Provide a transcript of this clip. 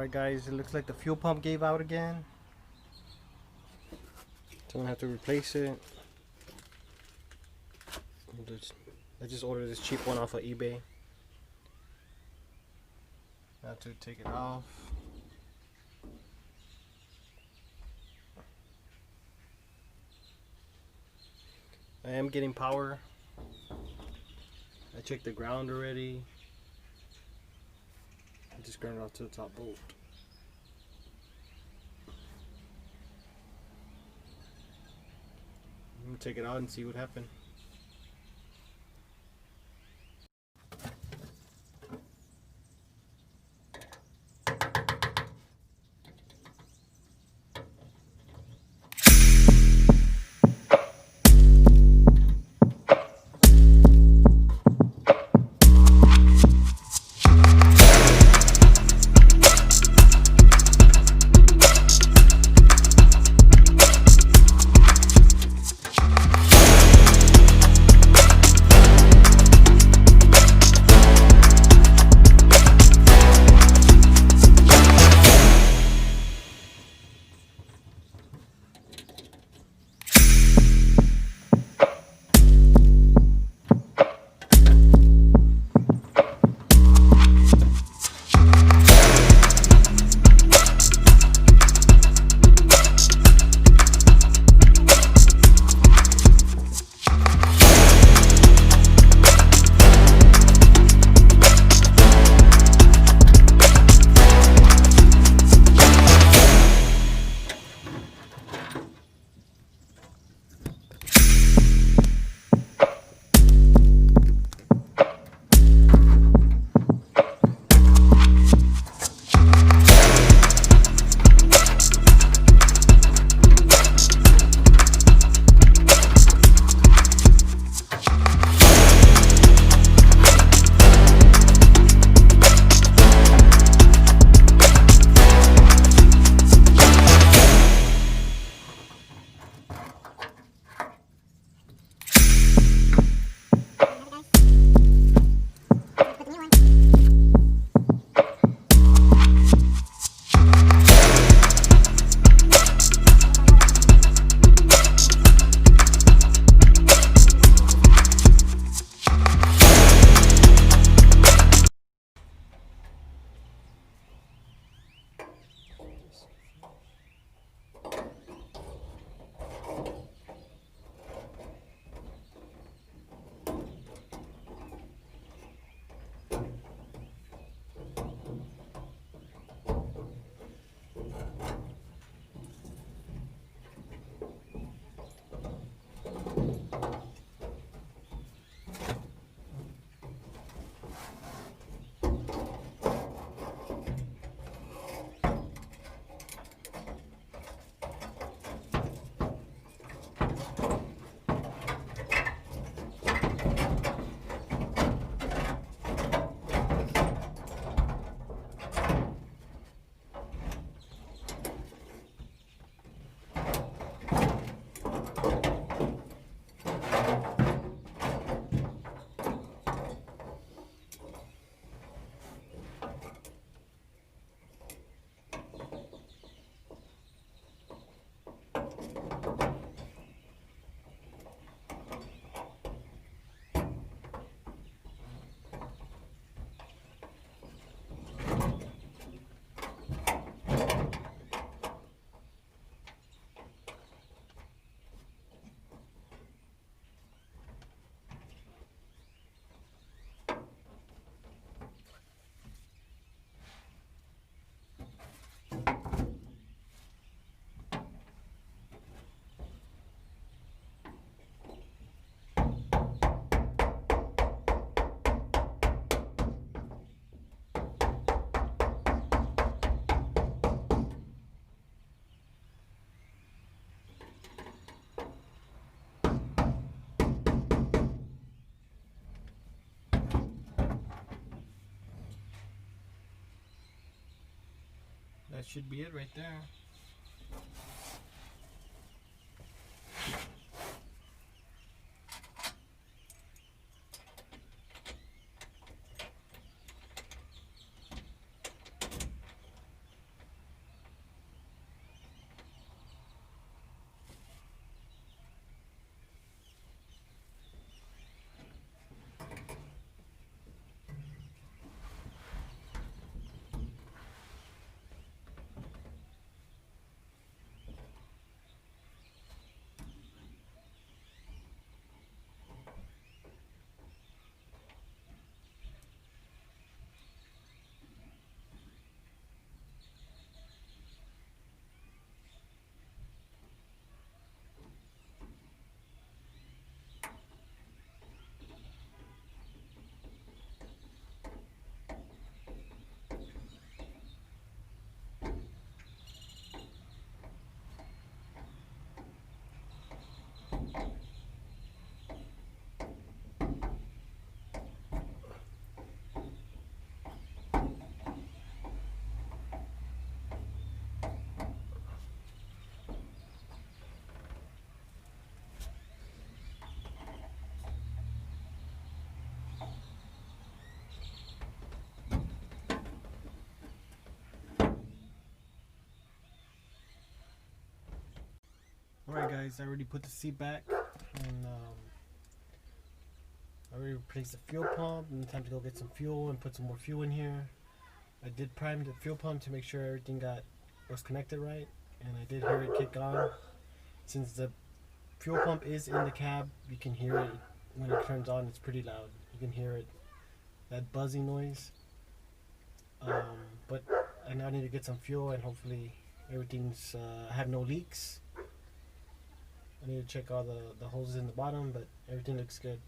Alright guys, it looks like the fuel pump gave out again. So I'm gonna have to replace it. I just ordered this cheap one off of eBay. I have to take it off. I am getting power. I checked the ground already. I just ground it off to the top bolt. I'm gonna take it out and see what happened. That should be it right there. Alright guys, I already put the seat back, and I already replaced the fuel pump, and time to go get some fuel and put some more fuel in here. I did prime the fuel pump to make sure everything was connected right, and I did hear it kick on. Since the fuel pump is in the cab, you can hear it when it turns on. It's pretty loud. You can hear it, that buzzing noise. But I now need to get some fuel, and hopefully everything's I have no leaks. I need to check all the holes in the bottom, but everything looks good.